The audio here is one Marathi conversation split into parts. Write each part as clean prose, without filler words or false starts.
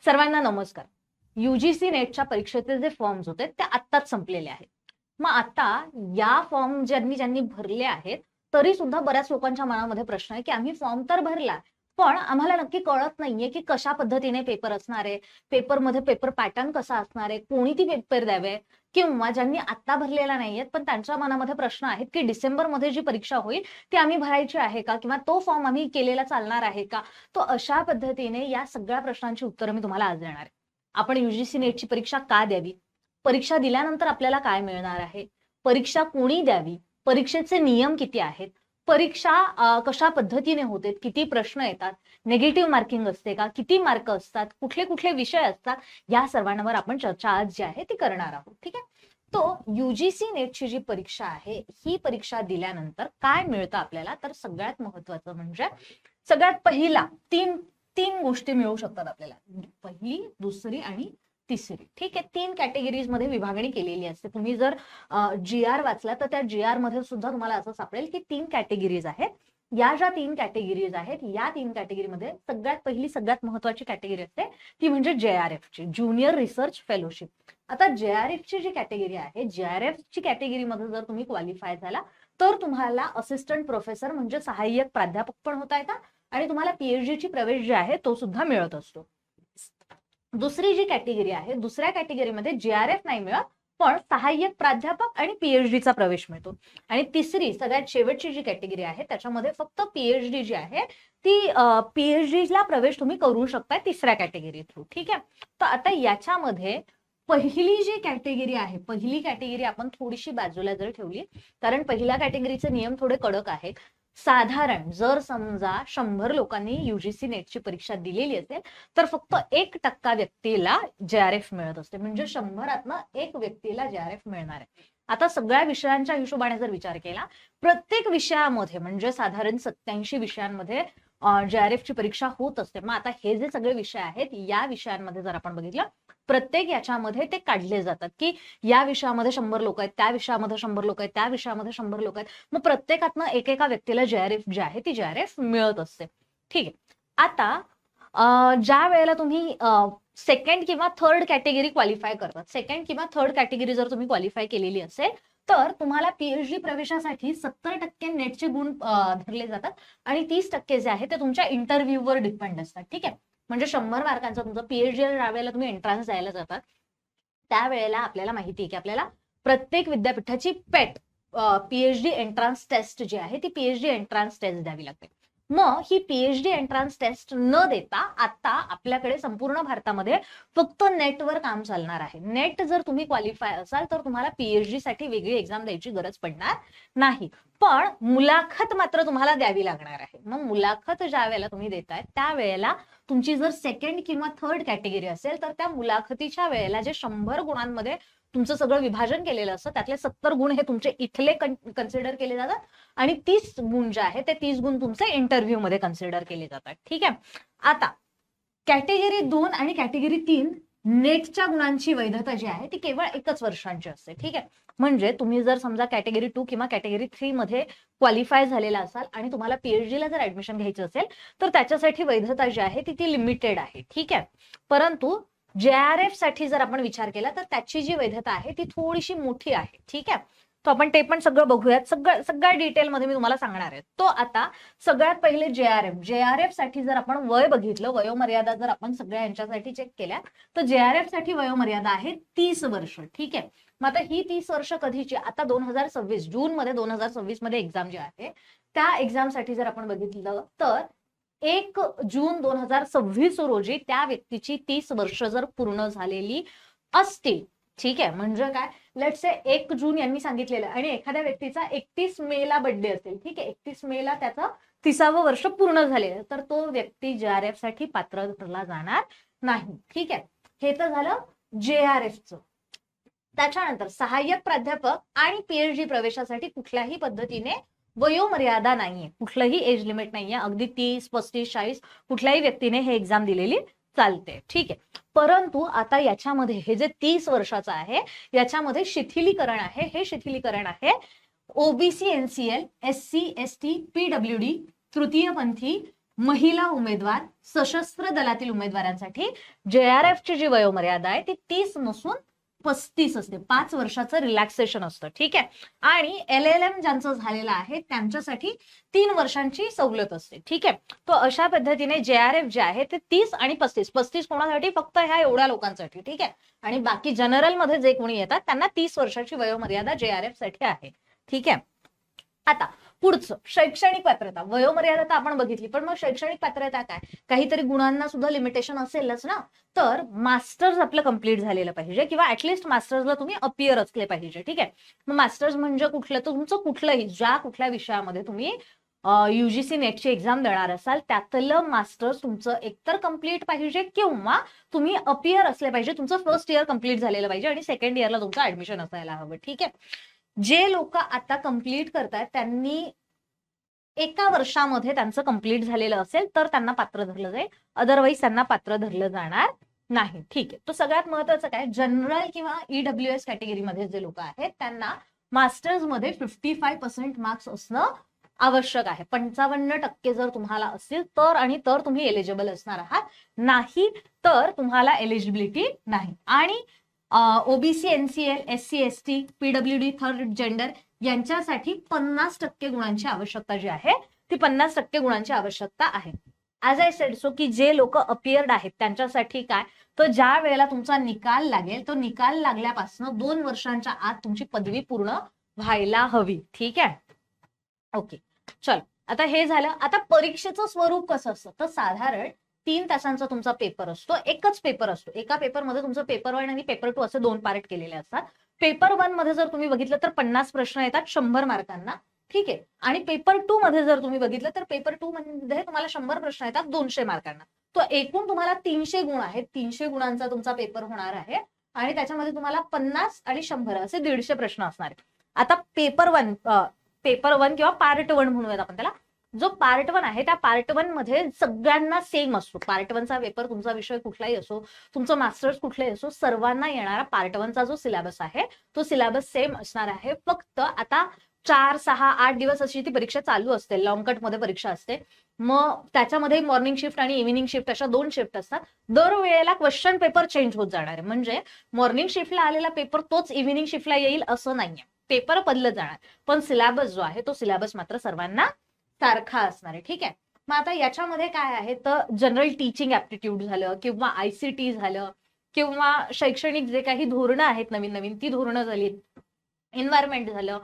सर्वांना नमस्कार. यूजीसी नेटच्या परीक्षेचे जे फॉर्म्स होते ते आत्ताच संपलेले आहेत. मग आता या फॉर्म ज्यांनी ज्यांनी भरले आहेत तरी सुद्धा बऱ्याच लोकांच्या मनामध्ये प्रश्न आहे की आम्ही फॉर्म तर भरला, पण आम्हाला नक्की कळत नाहीये की कशा पद्धतीने पेपर असणार आहे, पेपरमध्ये पेपर पॅटर्न कसा असणार आहे, कोणी ती पेपर द्यावे, किंवा ज्यांनी आता भरलेला नाहीयेत पण त्यांच्या मनामध्ये प्रश्न आहेत की डिसेंबरमध्ये जी परीक्षा होईल ती आम्ही भरायची आहे का, किंवा तो फॉर्म आम्ही केलेला चालणार आहे का. तो अशा पद्धतीने या सगळ्या प्रश्नांची उत्तरं मी तुम्हाला आज देणार आहे. आपण यूजीसी नेटची परीक्षा का द्यावी, परीक्षा दिल्यानंतर आपल्याला काय मिळणार आहे, परीक्षा कोणी द्यावी, परीक्षेचे नियम किती आहेत, परीक्षा कशा पद्धतीने होते, किती प्रश्न येतात, नेगेटिव्ह मार्किंग असते का, किती मार्क असतात, कुठले कुठले विषय असतात, या सर्वांवर आपण चर्चा आज जी आहे ती करणार आहोत. ठीक आहे. तो यूजीसी नेटची जी परीक्षा आहे ही परीक्षा दिल्यानंतर काय मिळतं आपल्याला, तर सगळ्यात महत्वाचं म्हणजे सगळ्यात पहिला तीन तीन गोष्टी मिळू शकतात आपल्याला. पहिली, दुसरी आणि तिसरी. ठीक आहे. 3 कॅटेगरीज मध्ये विभागणी केलेली असते. तुम्ही जर GR वाचला तर त्या GR मध्ये सुद्धा तुम्हाला असं सापडेल की 3 कॅटेगरीज आहेत. या ज्या 3 कॅटेगरीज आहेत या 3 कॅटेगरीमध्ये सगळ्यात पहिली सगळ्यात महत्वाची कॅटेगरी असते ती म्हणजे JRF ची, ज्युनियर रिसर्च फेलोशिप. आता JRF ची जी कॅटेगरी आहे, JRF ची कॅटेगरीमध्ये जर तुम्ही क्वालिफाय झाला तर तुम्हाला असिस्टंट प्रोफेसर म्हणजे सहाय्यक प्राध्यापक पण होता येतात आणि तुम्हाला PhD ची प्रवेश जे आहे तो सुद्धा मिळत असतो. दुसरी जी कॅटेगरी आहे, दुसऱ्या कॅटेगरीमध्ये JRF नाही मिळत पण सहाय्यक प्राध्यापक आणि PhD चा प्रवेश मिळतो. आणि तिसरी सगळ्यात शेवटची जी कॅटेगरी आहे त्याच्यामध्ये फक्त PhD जी आहे ती PhD ला प्रवेश तुम्ही करू शकता तिसऱ्या कॅटेगरी थ्रू. ठीक आहे. तर आता याच्यामध्ये पहिली जी कॅटेगरी आहे, पहिली कॅटेगरी आपण थोडीशी बाजूला जर ठेवली, कारण पहिल्या कॅटेगरीचे नियम थोडे कडक आहेत. साधारण जर समजा 100 लोकांनी यूजीसी नेटची परीक्षा दिलेली असेल तर फक्त 1% व्यक्तीला JRF मिळत असते, म्हणजे 100तनं 1 व्यक्तीला JRF मिळणार आहे. आता सगळ्या विषयांच्या हिशोबाने जर विचार केला, प्रत्येक विषयामध्ये म्हणजे साधारण 87 विषयांमध्ये JRF ची परीक्षा होत असते. मग आता हे जे सगळे विषय आहेत या विषयांमध्ये जर आपण बघितलं, प्रत्येक याच्यामध्ये ते काढले जातात की या विषयामध्ये 100 लोक आहेत, त्या विषयामध्ये 100 लोक आहेत, त्या विषयामध्ये 100 लोक आहेत. मग प्रत्येकातनं एकेका व्यक्तीला JRF जी आहे ती JRF मिळत असते. ठीक आहे. आता ज्या वेळेला तुम्ही सेकंड किंवा थर्ड कॅटेगरी क्वालिफाय करतात, सेकंड किंवा थर्ड कॅटेगरी जर तुम्ही क्वालिफाय केलेली असेल तर तुम्हाला PhD प्रवेशासाठी 70% नेटचे गुण धरले जातात आणि 30% जे आहे ते तुमच्या इंटरव्ह्यूवर डिपेंड असतात. ठीक आहे. म्हणजे 100 मार्कांचा तुमचा PhD ज्या वेळेला तुम्ही एंट्रन्स द्यायला जातात त्यावेळेला आपल्याला माहिती आहे की आपल्याला प्रत्येक विद्यापीठाची पेट PhD एंट्रन्स टेस्ट जी आहे ती PhD एंट्रन्स टेस्ट द्यावी लागते. मग ही PhD एंट्रन्स टेस्ट न देता आता आपल्याकडे संपूर्ण भारतामध्ये फक्त नेटवर काम चालणार आहे. नेट जर तुम्ही क्वालिफाय असाल तर तुम्हाला PhD साठी वेगळी एक्झाम द्यायची गरज पडणार नाही, पण मुलाखत मात्र तुम्हाला द्यावी लागणार आहे. मग मुलाखत ज्या वेळेला तुम्ही देताय त्यावेळेला तुमची जर सेकंड किंवा थर्ड कॅटेगरी असेल तर त्या मुलाखतीच्या वेळेला जे 100 गुणांमध्ये तुमचं सगळं विभाजन केलेलं असतं त्यातले 70 गुण हे तुमचे इथले कन्सिडर केले जातात आणि 30 गुण जे आहे ते 30 गुण तुमचे इंटरव्ह्यू मध्ये कन्सिडर केले जातात. ठीक आहे. आता कॅटेगरी 2 आणि कॅटेगरी 3 नेटच्या गुणांची वैधता जी आहे ती केवळ 1 वर्षांची असते. ठीक आहे. म्हणजे तुम्ही जर समजा कॅटेगरी 2 किंवा कॅटेगरी 3 मध्ये क्वालिफाय झालेला असाल आणि तुम्हाला PhD ला जर ऍडमिशन घ्यायचं असेल तर त्याच्यासाठी वैधता जी आहे ती लिमिटेड आहे. ठीक आहे. परंतु JRF साठी जर आपण विचार केला तर त्याची जी वैधता आहे ती थोडीशी मोठी आहे. ठीक आहे. तो आपण ते पण सगळं बघूयात, सगळ्या डिटेलमध्ये मी तुम्हाला सांगणार आहे. तो आता सगळ्यात पहिले JRF साठी जर आपण वय बघितलं, वयोमर्यादा जर आपण सगळ्या यांच्यासाठी चेक केल्या तर JRF साठी वयोमर्यादा आहे 30 वर्ष. ठीक आहे. मग आता ही 30 वर्ष कधीची, आता 2026 जून मध्ये 2026 मध्ये एक्झाम जी आहे त्या एक्झाम साठी जर आपण बघितलं तर 1 जून 2026 रोजी त्या व्यक्तीची 30 वर्ष जर पूर्ण झालेली असतील. ठीक आहे. म्हणजे काय, लेट्स से 1 जून यांनी सांगितलेलं आणि एखाद्या व्यक्तीचा 31 मे ला बर्थडे असेल. ठीक आहे. 31 मे ला त्याचं 30वं वर्ष पूर्ण झालेलं तर तो व्यक्ती JRF साठी पात्र ठरला जाणार नाही. ठीक आहे. हे तर झालं JRF चं. त्याच्यानंतर सहाय्यक प्राध्यापक आणि PhD प्रवेशासाठी कुठल्याही पद्धतीने वयोमर्यादा नाहीये, कुठलंही एज लिमिट नाहीये. अगदी 30, 35, 40 कुठल्याही व्यक्तीने हे एक्झाम दिलेली चालते. ठीक आहे. परंतु आता याच्यामध्ये हे जे 30 वर्षाचं आहे याच्यामध्ये शिथिलीकरण आहे. हे शिथिलीकरण आहे OBC NCL, SC ST PWD, तृतीयपंथी, महिला उमेदवार, सशस्त्र दलातील उमेदवारांसाठी JRF ची जी वयोमर्यादा आहे ती 30 नसून 35 असते. 5 वर्षाचं रिलॅक्सेशन असतं. ठीक आहे. आणि LLM ज्यांचं झालेलं आहे त्यांच्यासाठी 3 वर्षांची सवलत असते. ठीक आहे. तो अशा पद्धतीने JRF जे आहे ते 30 आणि 35 कोणासाठी? फक्त ह्या एवढ्या लोकांसाठी. ठीक आहे. आणि बाकी जनरल मध्ये जे कोणी येतात त्यांना 30 वर्षाची वयोमर्यादा JRF साठी आहे. ठीक आहे. आता पुढचं शैक्षणिक पात्रता. वयोमर्यादा तर आपण बघितली, पण मग शैक्षणिक पात्रता काय? काहीतरी गुणांना सुद्धा लिमिटेशन असेलच ना. तर मास्टर्स आपलं कम्प्लीट झालेलं पाहिजे किंवा ऍटलिस्ट मास्टर्सला तुम्ही अपियर असले पाहिजे. ठीक आहे. मग मास्टर्स म्हणजे कुठलं? तर तुमचं कुठलंही कुठल्या विषयामध्ये तुम्ही UGC नेटची एक्झाम देणार असाल त्यातलं मास्टर्स तुमचं एकतर कम्प्लीट पाहिजे किंवा तुम्ही अपियर असले पाहिजे. तुमचं फर्स्ट इयर कम्प्लीट झालेलं पाहिजे आणि सेकंड इयरला तुमचं ऍडमिशन असायला हवं. ठीक आहे. जे लोक आता कम्प्लीट करतायत त्यांनी एका वर्षामध्ये त्यांचं कम्प्लीट झालेलं असेल तर त्यांना पात्र धरलं जाईल, अदरवाईज त्यांना पात्र धरलं जाणार नाही. ठीक आहे. तो सगळ्यात महत्वाचं काय, जनरल किंवा EWS कॅटेगरीमध्ये जे लोक आहेत त्यांना मास्टर्स मध्ये 55% मार्क्स असणं आवश्यक आहे. 55% जर तुम्हाला असतील तर आणि तर तुम्ही एलिजिबल असणार आहात, नाही तर तुम्हाला एलिजिबिलिटी नाही. आणि OBC, NCL, SC, ST, PWD, third gender यांच्यासाठी 50% गुणांची आवश्यकता जी आहे ती 50% गुणांची आवश्यकता आहे. ऍज आय सेड सो की जे लोक अपियर्ड आहेत त्यांच्यासाठी काय, तर ज्या वेळेला तुमचा निकाल लागेल तो निकाल लागल्यापासून 2 वर्षांच्या आत तुमची पदवी पूर्ण व्हायला हवी. ठीक आहे. ओके. चल, आता हे झालं. आता परीक्षेचं स्वरूप कसं असतं, तर साधारण 3 तासांचा तुमचा पेपर असतो. एकच पेपर असतो. एका पेपरमध्ये तुमचं पेपर 1 आणि पेपर 2 असे 2 पार्ट केलेले असतात. पेपर 1 मध्ये जर तुम्ही बघितलं तर 50 प्रश्न येतात 100 मार्कांना. ठीक आहे. आणि पेपर 2 मध्ये जर तुम्ही बघितलं तर पेपर 2 मध्ये तुम्हाला 100 प्रश्न येतात 200 मार्कांना. तो एकूण तुम्हाला 300 गुण आहेत. 300 गुणांचा तुमचा पेपर होणार आहे आणि त्याच्यामध्ये तुम्हाला 50 आणि 100 असे 150 प्रश्न असणार आहेत. आता पेपर 1 किंवा पार्ट 1 म्हणूयात आपण त्याला. जो पार्ट 1 आहे त्या पार्ट 1 मध्ये सगळ्यांना सेम असतो. पार्ट 1 चा पेपर तुमचा विषय कुठलाही असो, तुमचं मास्टर्स कुठलाही असो, सर्वांना येणारा पार्ट 1 चा जो सिलेबस आहे तो सिलेबस सेम असणार आहे. फक्त आता 4, 6, 8 दिवस अशी ती परीक्षा चालू असते. लॉंग कट मध्ये परीक्षा असते. मग त्याच्यामध्ये मॉर्निंग शिफ्ट आणि इव्हिनिंग शिफ्ट अशा 2 शिफ्ट असतात. दरवेळेला क्वेश्चन पेपर चेंज होत जाणार आहे. म्हणजे मॉर्निंग शिफ्टला आलेला पेपर तोच इव्हिनिंग शिफ्टला येईल असं नाहीये. पेपर बदलत जाणार, पण सिलेबस जो आहे तो सिलेबस मात्र सर्वांना सारखा असणार आहे. ठीक आहे. मग आता याच्यामध्ये काय आहे तर जनरल टीचिंग ऍप्टिट्यूड झालं किंवा ICT झालं किंवा शैक्षणिक जे काही धोरणं आहेत नवीन नवीन ती धोरणं झाली, एन्व्हायरमेंट झालं,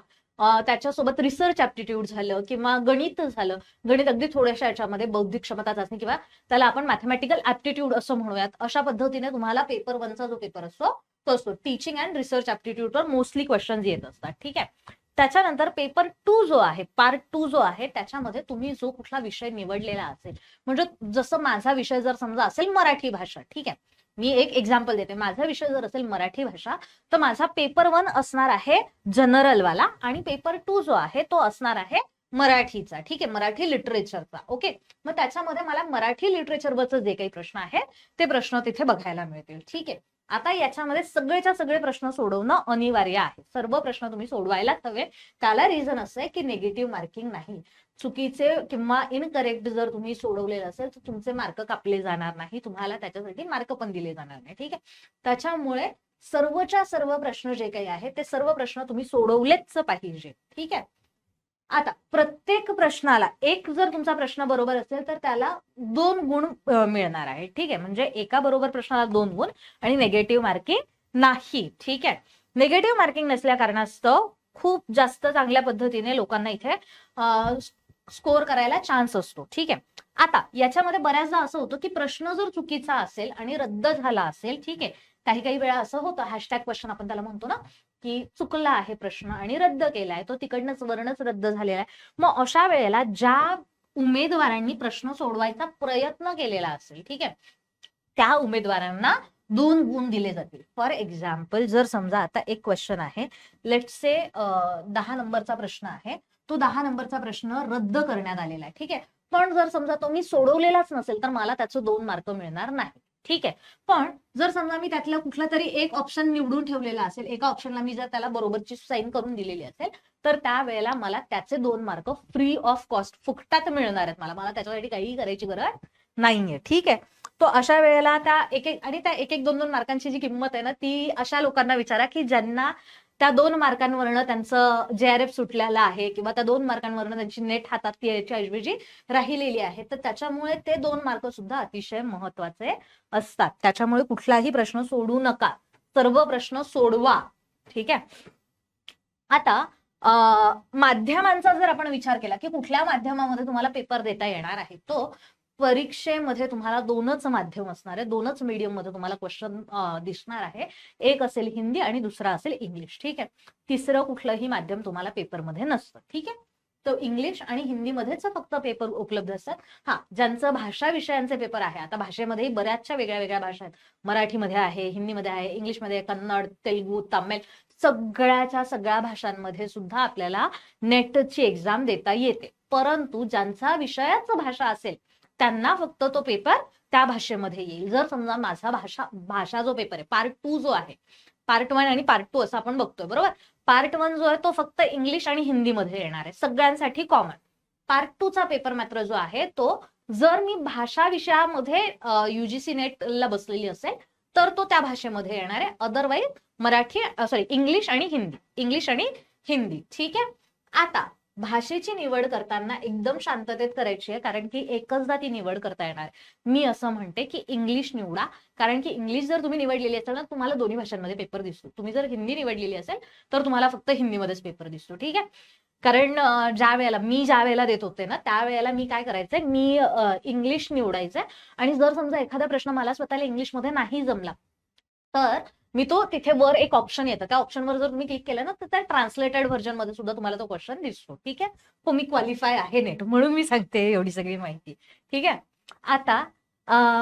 त्याच्यासोबत रिसर्च ऍप्टिट्यूड झालं किंवा गणित झालं. गणित अगदी थोड्याशा याच्यामध्ये बौद्धिक क्षमता चाचणी किंवा त्याला आपण मॅथमॅटिकल ऍप्टिट्यूड असं म्हणूयात. अशा पद्धतीने तुम्हाला पेपर 1 चा जो पेपर असतो तो असतो. टीचिंग अँड रिसर्च ऍप्टिट्यूडवर मोस्टली क्वेश्चन येत असतात. ठीक आहे. त्याच्यानंतर पेपर 2 जो आहे, पार्ट 2 जो आहे त्याच्यामध्ये तुम्ही जो कुठला विषय निवडलेला असेल, म्हणजे जसं माझा विषय जर समजा असेल मराठी भाषा, ठीक आहे, मी एक एक्झाम्पल देते. माझा विषय जर असेल मराठी भाषा तर माझा पेपर 1 असणार आहे जनरलवाला आणि पेपर 2 जो आहे तो असणार आहे मराठीचा. ठीक आहे. मराठी लिटरेचरचा. ओके. मग त्याच्यामध्ये मला मराठी लिटरेचरवरचे जे काही प्रश्न आहेत ते प्रश्न तिथे बघायला मिळतील. ठीक आहे. आता याच्यामध्ये सगळेच्या सगळे प्रश्न सोडवणं अनिवार्य आहे. सर्व प्रश्न तुम्ही सोडवायलाच हवे. त्याला रिझन असं आहे की निगेटिव्ह मार्किंग नाही. चुकीचे किंवा इनकरेक्ट जर तुम्ही सोडवलेलं असेल तर तुमचे मार्क कापले जाणार नाही, तुम्हाला त्याच्यासाठी मार्क पण दिले जाणार नाही. ठीक आहे. त्याच्यामुळे सर्वच्या सर्व प्रश्न जे काही आहेत ते सर्व प्रश्न तुम्ही सोडवलेच पाहिजे. ठीक आहे. आता प्रत्येक प्रश्नाला एक जर तुमचा प्रश्न बरोबर असेल तर त्याला 2 गुण मिळणार आहे. ठीक आहे. म्हणजे एका बरोबर प्रश्नाला 2 गुण आणि निगेटिव्ह मार्किंग नाही. ठीक आहे. निगेटिव्ह मार्किंग नसल्या कारणास्तव खूप जास्त चांगल्या पद्धतीने लोकांना इथे स्कोर करायला चान्स असतो. ठीक आहे. आता याच्यामध्ये बऱ्याचदा असं होतं की प्रश्न जर चुकीचा असेल आणि रद्द झाला असेल, ठीक आहे, काही वेळा असं होतं, हॅशटॅग क्वेश्चन आपण त्याला म्हणतो ना, की चुकला आहे प्रश्न आणि रद्द केलाय, तो तिकडनंच वरणच रद्द झालेला आहे. मग अशा वेळेला ज्या उमेदवारांनी प्रश्न सोडवायचा प्रयत्न केलेला असेल, ठीक आहे, त्या उमेदवारांना 2 गुण दिले जातील. फॉर एक्झाम्पल, जर समजा आता एक क्वेश्चन आहे, लेट्स से 10 नंबरचा प्रश्न आहे, तो 10 नंबरचा प्रश्न रद्द करण्यात आलेला आहे. ठीक आहे. पण जर समजा तो मी सोडवलेलाच नसेल तर मला त्याचे 2 मार्क मिळणार नाही. ठीक आहे. पण जर समजा मी त्यातला कुठला तरी एक ऑप्शन निवडून ठेवलेला असेल, एका ऑप्शनला मी जर त्याला बरोबरची साईन करून दिलेली असेल, तर त्यावेळेला मला त्याचे 2 मार्क फ्री ऑफ कॉस्ट फुकटात मिळणार आहेत. मला त्याच्यासाठी काहीही करायची गरज नाहीये. ठीक आहे. तो अशा वेळेला त्या एक एक 2-2 मार्कांची जी किंमत आहे ना, ती अशा लोकांना विचारा की ज्यांना त्या 2 मार्कांवरनं त्यांचं JRF सुटलेलं आहे किंवा त्या 2 मार्कांवरनं त्यांची नेट हातात यायच्या ऐवजी राहिलेली आहे. तर त्याच्यामुळे ते 2 मार्क सुद्धा अतिशय महत्वाचे असतात. त्याच्यामुळे कुठलाही प्रश्न सोडू नका, सर्व प्रश्न सोडवा. ठीक आहे. आता माध्यमांचा जर आपण विचार केला की कुठल्या माध्यमामध्ये तुम्हाला पेपर देता येणार आहे, तो परीक्षेमध्ये तुम्हाला 2च माध्यम असणार आहे, 2च मीडियम मध्ये तुम्हाला क्वेश्चन दिसणार आहे. एक असेल हिंदी आणि दुसरा असेल इंग्लिश. ठीक आहे. तिसरं कुठलंही माध्यम तुम्हाला पेपरमध्ये नसतं. ठीक आहे. तो इंग्लिश आणि हिंदीमध्येच फक्त पेपर उपलब्ध असतात. हा, ज्यांचं भाषा विषयांचे पेपर आहे, आता भाषेमध्येही बऱ्याचशा वेगळ्या वेगळ्या भाषा आहेत. मराठीमध्ये आहे, हिंदीमध्ये आहे, इंग्लिशमध्ये, कन्नड, तेलुगू, तामिळ, सगळ्या भाषांमध्ये सुद्धा आपल्याला नेटची एक्झाम देता येते. परंतु ज्यांचा विषयाच भाषा असेल त्यांना फक्त तो पेपर त्या भाषेमध्ये येईल. जर समजा माझा भाषा जो पेपर आहे, पार्ट 2 जो आहे, पार्ट 1 आणि पार्ट 2 असं आपण बघतोय, बरोबर. पार्ट 1 जो आहे तो फक्त इंग्लिश आणि हिंदीमध्ये येणार आहे, सगळ्यांसाठी कॉमन. पार्ट 2 चा पेपर मात्र जो आहे तो जर मी भाषा विषयामध्ये UGC नेटला बसलेली असेल तर तो त्या भाषेमध्ये येणार आहे. अदरवाईज इंग्लिश आणि हिंदी. ठीक आहे. आता भाषेची निवड करताना एकदम शांततेत करायची आहे, कारण की एकचदा ती निवड करता येणार आहे. मी असं म्हणते की इंग्लिश निवडा, कारण की इंग्लिश जर तुम्ही निवडलेली असेल ना, तुम्हाला दोन्ही भाषांमध्ये पेपर दिसतो. तुम्ही जर हिंदी निवडलेली असेल तर तुम्हाला फक्त हिंदीमध्येच पेपर दिसतो. ठीक आहे. कारण ज्या वेळेला देत होते ना, त्यावेळेला मी काय करायचंय, मी इंग्लिश निवडायचंय आणि जर समजा एखादा प्रश्न मला स्वतःला इंग्लिशमध्ये नाही जमला तर मी तो तिथे वर एक ऑप्शन येतं, त्या ऑप्शनवर जर तुम्ही क्लिक केलं ना तर त्या ट्रान्सलेटेड व्हर्जन मध्ये सुद्धा तुम्हाला तो क्वेश्चन दिसतो. ठीक आहे. हो, मी क्वालिफाय आहे नेट म्हणून मी सांगते एवढी सगळी माहिती. ठीक आहे. आता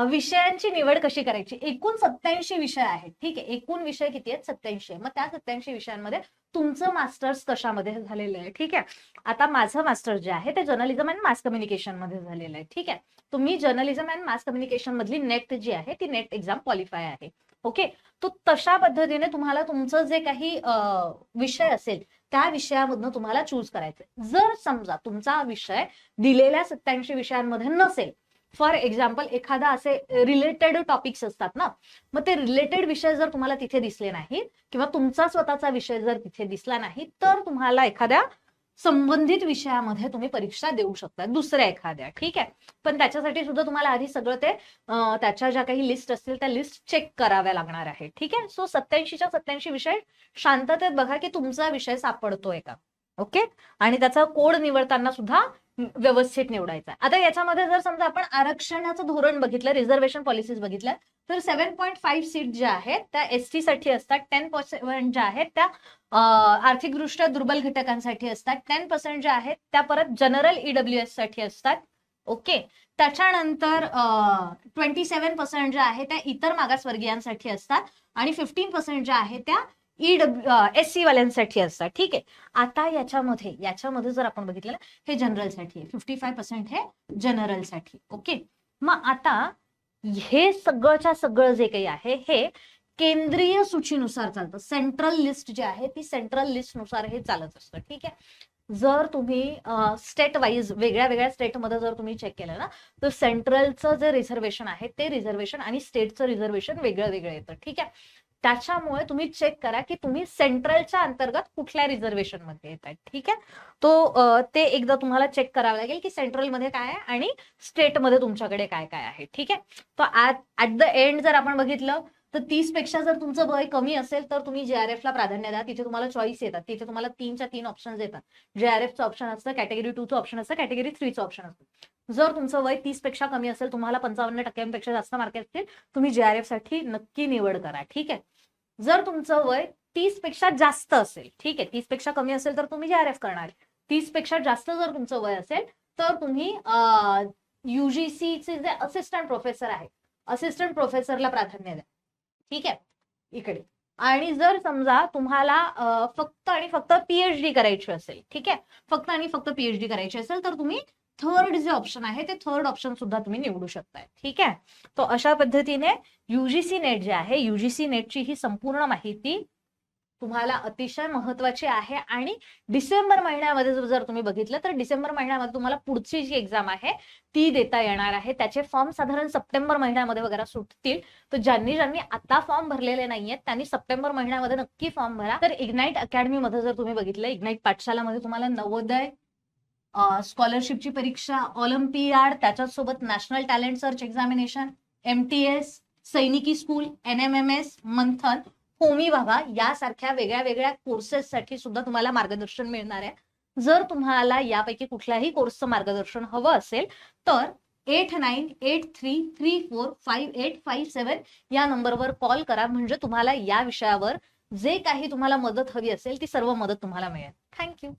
विषयांची निवड कशी करायची. एकूण 87 विषय आहेत. ठीक आहे. एकूण विषय किती आहेत? 87. मग त्या 87 विषयांमध्ये तुमचं मास्टर्स कशामध्ये झालेलं आहे. ठीक आहे. आता माझं मास्टर जे आहे ते जर्नलिझम अँड मास कम्युनिकेशन मध्ये झालेलं आहे. ठीक आहे. तुम्ही जर्नलिझम अँड मास कम्युनिकेशन मधली नेट जी आहे ती नेट एक्झाम क्वालिफाय आहे. ओके. तो तशा पद्धतीने तुम्हाला तुमचं जे काही विषय असेल त्या विषयामधनं तुम्हाला चूज करायचंय. जर समजा तुमचा विषय दिलेल्या 87 विषयांमध्ये नसेल, फॉर एक्झाम्पल एखादा असे रिलेटेड टॉपिक्स असतात ना, मग ते रिलेटेड विषय जर तुम्हाला तिथे दिसले नाहीत किंवा तुमचा स्वतःचा विषय जर तिथे दिसला नाही तर तुम्हाला एखाद्या संबंधित विषयामध्ये तुम्ही परीक्षा देऊ शकता, दुसऱ्या एखाद्या. ठीक आहे. पण त्याच्यासाठी सुद्धा तुम्हाला आधी सगळं ते त्याच्या ज्या काही लिस्ट असतील त्या लिस्ट चेक कराव्या लागणार आहे. ठीक आहे. सो 87च्या 87 विषय शांततेत बघा की तुमचा विषय सापडतोय का. ओके. आणि त्याचा कोड निवडताना सुद्धा व्यवस्थित निवडायचा. आता याच्यामध्ये जर समजा आपण आरक्षणाचं धोरण बघितलं, रिझर्वेशन पॉलिसीज बघितल्या, तर 7.5 सीट ज्या आहेत त्या ST साठी असतात, 10% ज्या आहेत त्या आर्थिकदृष्ट्या दुर्बल घटकांसाठी असतात, 10% ज्या आहेत त्या परत जनरल EWS साठी असतात. ओके. त्याच्यानंतर 27% ज्या आहेत त्या इतर मागासवर्गीयांसाठी असतात आणि 15% ज्या आहेत त्या SC वाल्यांसाठी असतात. ठीक आहे. आता याच्यामध्ये जर आपण बघितलं हे जनरल साठी आहे, 55% हे जनरल साठी. ओके. मग आता हे सगळंच्या सगळं जे काही आहे हे केंद्रीय सूचीनुसार चालतं. सेंट्रल लिस्ट जी आहे ती सेंट्रल लिस्ट नुसार हे चालत असतं. ठीक आहे. जर तुम्ही स्टेट वाईज वेगळ्या स्टेटमध्ये जर तुम्ही चेक केलं ना तर सेंट्रलचं जे रिझर्वेशन आहे ते रिझर्वेशन आणि स्टेटचं रिझर्वेशन वेगळं येतं. ठीक आहे. त्याच्यामुळे तुम्ही चेक करा की तुम्ही सेंट्रलच्या अंतर्गत कुठल्या रिझर्वेशन मध्ये येत आहेत. ठीक आहे. ते एकदा तुम्हाला चेक करावं लागेल की सेंट्रलमध्ये काय आहे आणि स्टेटमध्ये तुमच्याकडे काय काय आहे. ठीक आहे. तर ऍट द एंड जर आपण बघितलं तर 30 पेक्षा जर तुमचं वय कमी असेल तर तुम्ही JRF ला प्राधान्य द्या. तिथे तुम्हाला चॉईस येतात, तिथे तुम्हाला 3च्या 3 ऑप्शन येतात. JRFचं ऑप्शन असतं, कॅटेगरी 2चं ऑप्शन असतं, कॅटेगरी 3चं ऑप्शन असतं. जर तुमचं वय 30 पेक्षा कमी असेल, तुम्हाला 55% जास्त मार्क असतील, तुम्ही JRF साठी नक्की निवड करा. ठीक आहे. जर तुमचं वय 30 पेक्षा जास्त असेल, ठीक आहे, 30 पेक्षा कमी असेल तर तुम्ही JRF करणार. 30 पेक्षा जास्त जर तुमचं वय असेल तर तुम्ही UGCचे जे असिस्टंट प्रोफेसर आहे, असिस्टंट प्रोफेसरला प्राधान्य द्या. ठीक आहे. इकडे. आणि जर समजा तुम्हाला फक्त आणि फक्त PhD करायची असेल, ठीक आहे, फक्त आणि फक्त PhD करायची असेल तर तुम्ही थर्ड जे ऑप्शन आहे ते थर्ड ऑप्शन सुद्धा तुम्ही निवडू शकताय. ठीक आहे. तो अशा पद्धतीने युजीसी नेट जे आहे, युजीसी नेटची ही संपूर्ण माहिती तुम्हाला अतिशय महत्वाची आहे. आणि डिसेंबर महिन्यामध्ये जर तुम्ही बघितलं तर डिसेंबर महिन्यामध्ये तुम्हाला पुढची जी एक्झाम आहे ती देता येणार आहे. त्याचे फॉर्म साधारण सप्टेंबर महिन्यामध्ये वगैरे सुटतील. तर ज्यांनी आता फॉर्म भरलेले नाहीयेत त्यांनी सप्टेंबर महिन्यामध्ये नक्की फॉर्म भरा. तर इग्नाइट अकॅडमीमध्ये जर तुम्ही बघितलं, इग्नाइट पाठशालामध्ये तुम्हाला नवोदय, स्कॉलरशिपची परीक्षा, ऑलिम्पियाड, त्याच्यासोबत national talent search examination, MTS, सैनिकी स्कूल, NMMS, मंथन, होमी भाभा यासारख्या वेगळ्या वेगळ्या कोर्सेससाठी सुद्धा तुम्हाला मार्गदर्शन मिळणार आहे. जर तुम्हाला यापैकी कुठल्याही कोर्सचं मार्गदर्शन हवं असेल तर 8983345857 या नंबरवर कॉल करा. म्हणजे तुम्हाला या विषयावर जे काही तुम्हाला मदत हवी असेल ती सर्व मदत तुम्हाला मिळेल. थँक्यू.